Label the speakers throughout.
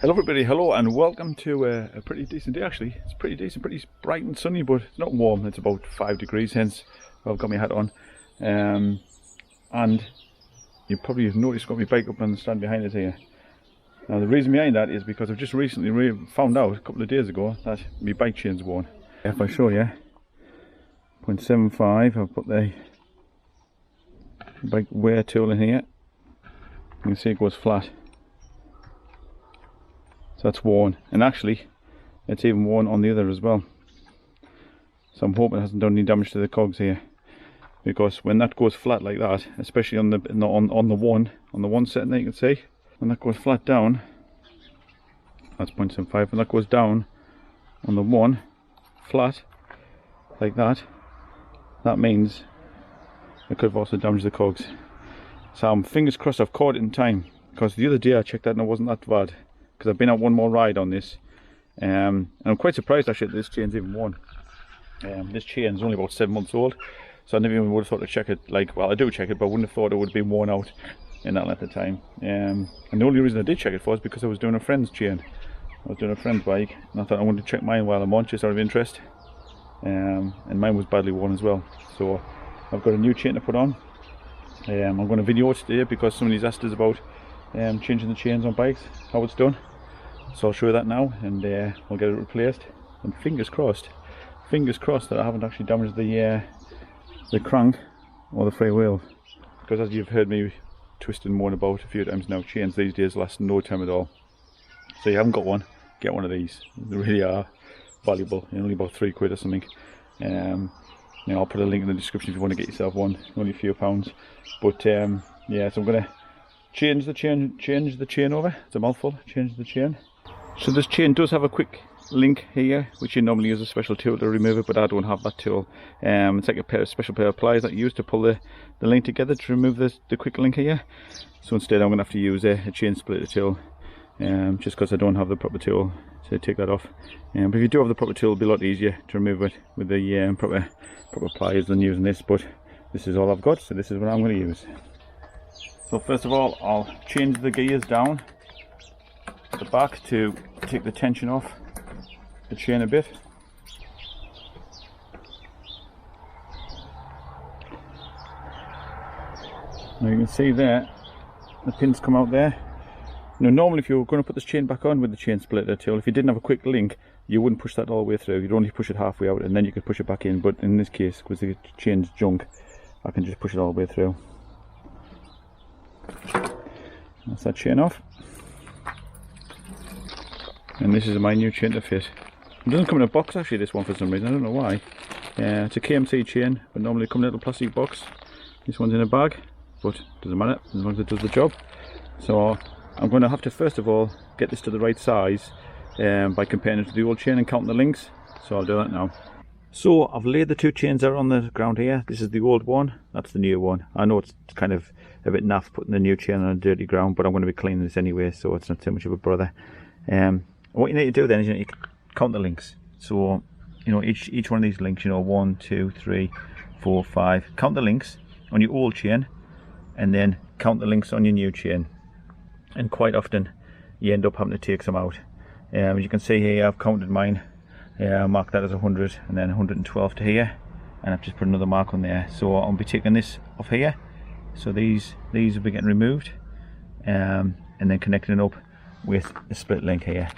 Speaker 1: Hello everybody, hello and welcome to a pretty decent day actually. It's pretty decent, pretty bright and sunny, but it's not warm. It's about 5 degrees, hence I've got my hat on. And you probably have noticed I've got my bike up and stand behind it here. Now the reason behind that is because I've just recently found out a couple of days ago that my bike chain's worn. If I show you, 0.75, I'll put the bike wear tool in here. You can see it goes flat. So that's worn, and actually it's even worn on the other as well. So I'm hoping it hasn't done any damage to the cogs here, because when that goes flat like that, especially on the one setting there, you can see when that goes flat down, that's 0.75, when that goes down on the one flat like that, that means it could have also damaged the cogs. So I'm fingers crossed I've caught it in time, because the other day I checked that and it wasn't that bad. Because I've been out one more ride on this, and I'm quite surprised actually that this chain's even worn. This chain's only about 7 months old, so I never even would have thought to check it. Like, well, I do check it, but I wouldn't have thought it would have been worn out in that length of time. And the only reason I did check it for is because I was doing a friend's chain. I was doing a friend's bike, and I thought I wanted to check mine while I'm on, just out of interest. And mine was badly worn as well, so I've got a new chain to put on. I'm going to video it today because somebody's asked us about changing the chains on bikes, how it's done. So I'll show you that now, and we'll get it replaced. And fingers crossed that I haven't actually damaged the crank or the free wheel, because as you've heard me twist and moan about a few times now, chains these days last no time at all. So you haven't got one, get one of these. They really are valuable. They're only about £3 or something. You know, I'll put a link in the description if you want to get yourself one. Only a few pounds. But yeah, so I'm gonna change the chain over. It's a mouthful. Change the chain. So this chain does have a quick link here, which you normally use a special tool to remove it, but I don't have that tool. It's like a special pair of pliers that you use to pull the link together to remove the quick link here. So instead I'm going to have to use a chain splitter tool, just because I don't have the proper tool to take that off. But if you do have the proper tool, it'll be a lot easier to remove it with the proper pliers than using this. But this is all I've got, so this is what I'm going to use. So first of all, I'll change the gears down at the back to take the tension off the chain a bit. Now you can see there the pins come out there. Now normally if you were going to put this chain back on with the chain splitter tool, if you didn't have a quick link, you wouldn't push that all the way through. You'd only push it halfway out and then you could push it back in. But in this case, because the chain's junk, I can just push it all the way through. That's that chain off. And this is my new chain to fit. It doesn't come in a box actually, this one, for some reason, I don't know why. It's a KMC chain, but normally it comes in a little plastic box. This one's in a bag, but it doesn't matter as long as it does the job. So I'm going to have to first of all get this to the right size by comparing it to the old chain and counting the links. So I'll do that now. So I've laid the two chains out on the ground here. This is the old one, that's the new one. I know it's kind of a bit naff putting the new chain on a dirty ground, but I'm going to be cleaning this anyway, so it's not too much of a bother. What you need to do then is you count the links. So you know, each one of these links, you know, 1, 2, 3, 4, 5. Count the links on your old chain, and then count the links on your new chain. And quite often you end up having to take some out. As you can see here, I've counted mine. I marked that as 100, and then 112 to here, and I've just put another mark on there. So I'll be taking this off here. So these will be getting removed, and then connecting it up with a split link here.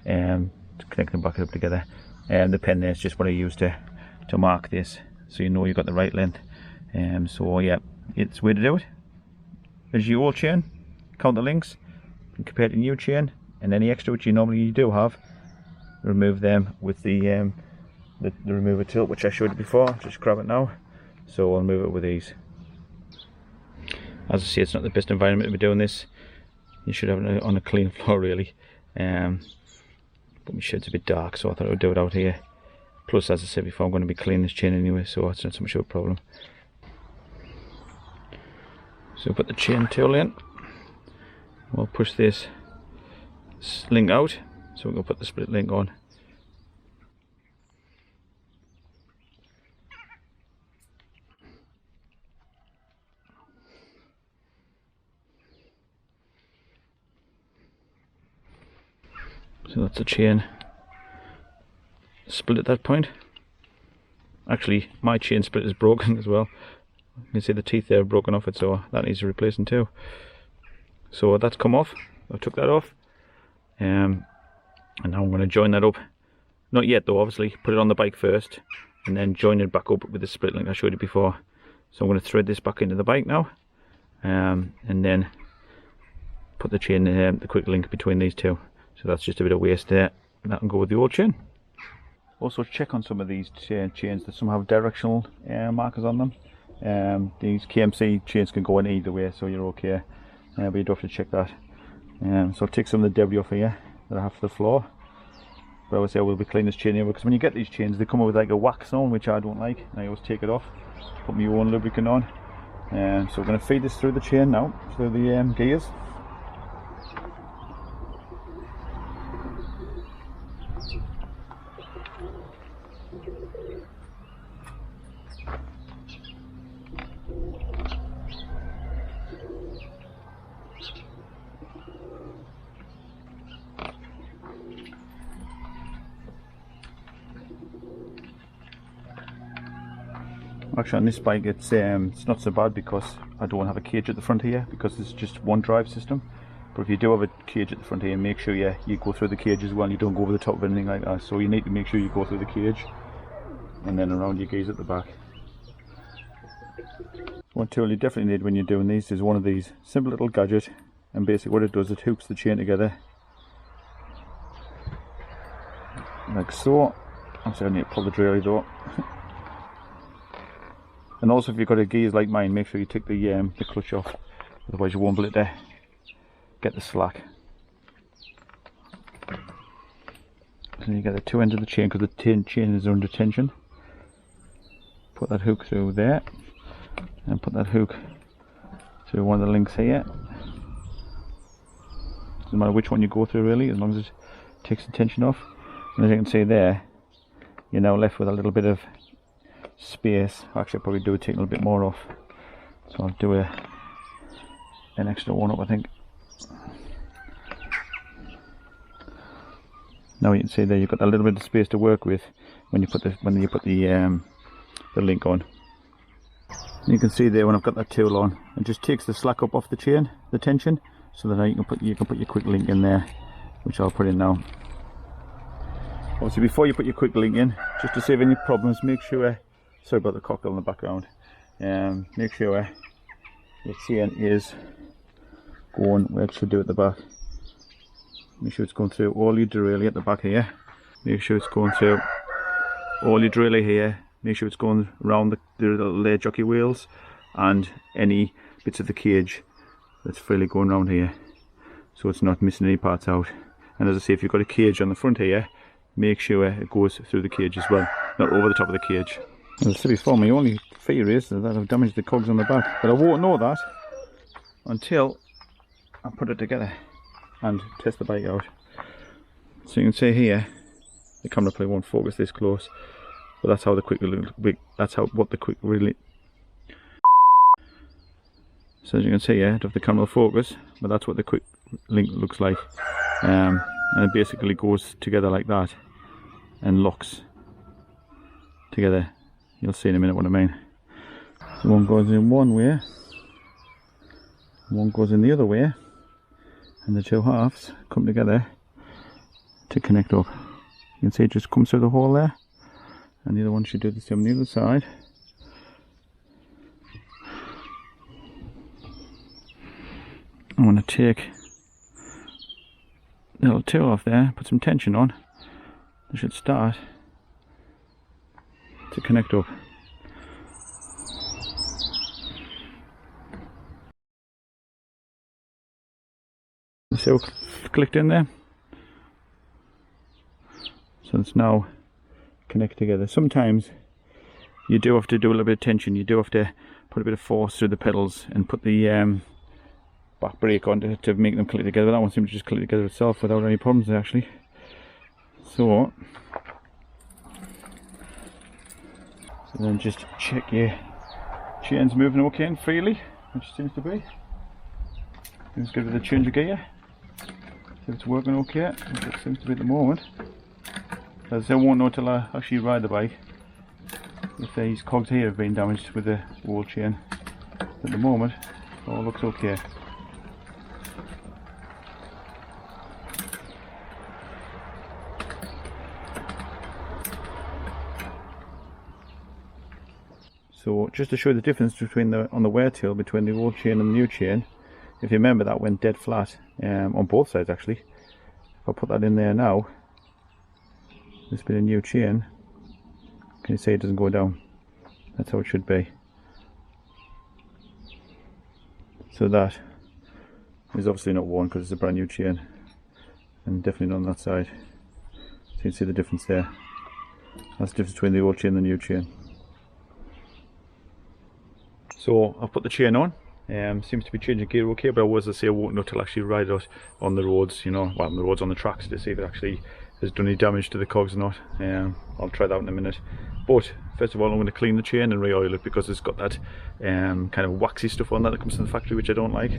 Speaker 1: To connect them back up together. The pen there is just what I use to mark this, so you know you've got the right length. So yeah, it's the way to do it. There's your old chain, count the links, and compare it to new chain, and any extra which you normally do have, remove them with the remover tool, which I showed you before. Just grab it now. So I'll move it with these. As I say, it's not the best environment to be doing this. You should have it on a clean floor really. But my shed's a bit dark, so I thought I would do it out here. Plus, as I said before, I'm going to be cleaning this chain anyway, so it's not so much of a problem. So put the chain tool in. We'll push this link out, so we're going to put the split link on. So that's the chain split at that point. Actually, my chain split is broken as well. You can see the teeth there are broken off it, so that needs replacing too. So that's come off. I took that off, and now I'm going to join that up. Not yet though, obviously. Put it on the bike first, and then join it back up with the split link I showed you before. So I'm going to thread this back into the bike now, and then put the chain, the quick link between these two. So that's just a bit of waste there. That can go with the old chain. Also check on some of these chains that some have directional markers on them. These KMC chains can go in either way, so you're okay, but you do have to check that. So take some of the debris off here that I have for the floor. But I would say I will be cleaning this chain here, because when you get these chains they come with like a wax on, which I don't like, and I always take it off, put my own lubricant on. So we're going to feed this through the chain now, through the gears. Actually on this bike it's not so bad because I don't have a cage at the front here, because it's just one drive system. But if you do have a cage at the front here, make sure you go through the cage as well, you don't go over the top of anything like that. So you need to make sure you go through the cage and then around your gears at the back. One tool you definitely need when you're doing these is one of these simple little gadget, and basically what it does, it hooks the chain together like so. I'm sorry, I need to pull the drill though. And also if you've got a gears like mine, make sure you take the clutch off, otherwise you won't be able to get the slack. So you get the two ends of the chain, because the chain is under tension. Put that hook through there, and put that hook through one of the links here. Doesn't matter which one you go through really, as long as it takes the tension off. And as you can see there, you're now left with a little bit of space. Actually I'll probably take a little bit more off, so I'll do an extra one up, I think. Now you can see there you've got a little bit of space to work with when you put the link on. And you can see there when I've got that tool on, it just takes the slack up off the chain, the tension, so that you can put your quick link in there, which I'll put in now. Obviously before you put your quick link in, just to save any problems, make sure, sorry about the cockle in the background, make sure your chain is going where it should do at the back. Make sure it's going through all your derailleur at the back here. Make sure it's going through all your derailleur here. Make sure it's going around the little jockey wheels and any bits of the cage that's freely going around here, so it's not missing any parts out. And as I say, if you've got a cage on the front here, make sure it goes through the cage as well, not over the top of the cage. As I said before, my only fear is that I've damaged the cogs on the back, but I won't know that until I put it together and test the bike out. So you can see here, the camera probably won't focus this close, but that's how the quick really. So as you can see here, I don't have the camera focus, but that's what the quick link looks like, and it basically goes together like that and locks together. You'll see in a minute what I mean. So one goes in one way, one goes in the other way, and the two halves come together to connect up. You can see it just comes through the hole there, and the other one should do the same on the other side. I'm going to take the little tool off there, put some tension on. It should start to connect up. See how it clicked in there? So it's now connected together. Sometimes you do have to do a little bit of tension, you do have to put a bit of force through the pedals and put the back brake on to make them click together. That one seems to just click together itself without any problems actually. So then just check your chain's moving okay and freely, which seems to be. Let's give it a change of gear. if it's working okay. It seems to be at the moment. As I won't know till I actually ride the bike if these cogs here have been damaged with the whole chain. At the moment, all looks okay. So just to show you the difference between on the wear tail between the old chain and the new chain, if you remember that went dead flat on both sides actually. If I put that in there now, this bit of new chain, can you see it doesn't go down? That's how it should be. So that is obviously not worn because it's a brand new chain, and definitely not on that side. So you can see the difference there. That's the difference between the old chain and the new chain. So I've put the chain on. Seems to be changing gear okay, but as I say, I won't know till I actually ride it on the roads, you know, well, on the roads, on the tracks, to see if it actually has done any damage to the cogs or not. I'll try that in a minute. But first of all, I'm going to clean the chain and re-oil it because it's got that kind of waxy stuff on that comes from the factory, which I don't like.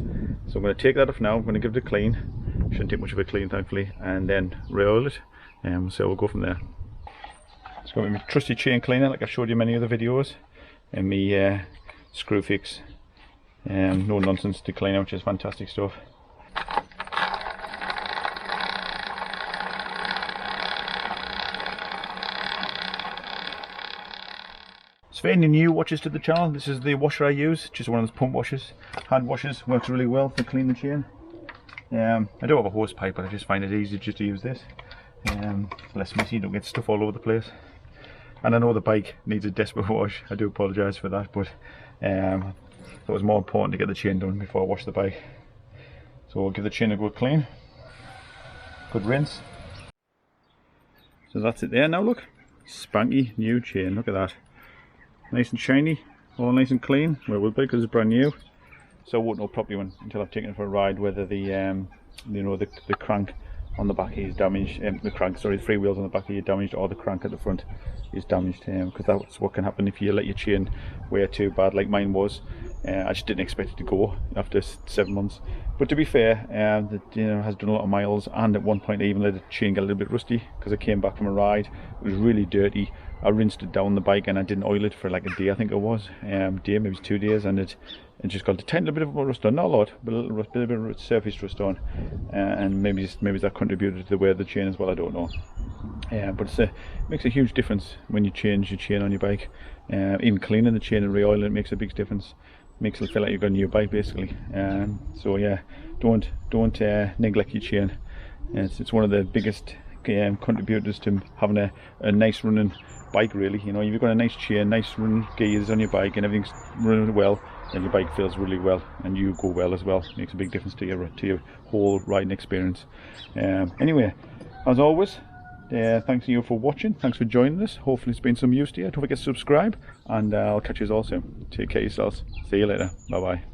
Speaker 1: So I'm going to take that off now. I'm going to give it a clean. Shouldn't take much of a clean, thankfully, and then re-oil it. So we'll go from there. It's got my trusty chain cleaner, like I showed you in many other videos, and my screw fix. No nonsense to clean out, just fantastic stuff. So for any new watchers to the channel, this is the washer I use, just one of those pump washers, hand washers, works really well to clean the chain. I do have a hose pipe, but I just find it easier just to use this. Less messy, don't get stuff all over the place. And I know the bike needs a desperate wash, I do apologise for that, but it was more important to get the chain done before I wash the bike. So we'll give the chain a good clean, good rinse. So that's it there now, look. Spanky new chain, look at that. Nice and shiny, all nice and clean. Well, it will be because it's brand new. So I won't know properly until I've taken it for a ride whether the you know, the crank on the back is damaged, the free wheels on the back are damaged, or the crank at the front is damaged, because that's what can happen if you let your chain wear too bad, like mine was. I just didn't expect it to go after 7 months, but to be fair, you know, has done a lot of miles, and at one point I even let the chain get a little bit rusty because I came back from a ride. It was really dirty. I rinsed it down the bike and I didn't oil it for like a day, I think it was, maybe it was 2 days, and it just got a tiny little bit of rust on, not a lot, but a little bit of surface rust on, and maybe that contributed to the wear of the chain as well, I don't know. But it makes a huge difference when you change your chain on your bike. Even cleaning the chain and re-oiling it makes a big difference. Makes it feel like you've got a new bike basically. So yeah, don't neglect your chain. It's one of the biggest contributors to having a nice running bike, really. You know, if you've got a nice chain, nice running gears on your bike, and everything's running well, then your bike feels really well, and you go well as well. It makes a big difference to your whole riding experience. Anyway, as always, thanks to you for watching. Thanks for joining us. Hopefully it's been some use to you. Don't forget to subscribe, and I'll catch you all soon. Take care of yourselves. See you later. Bye bye.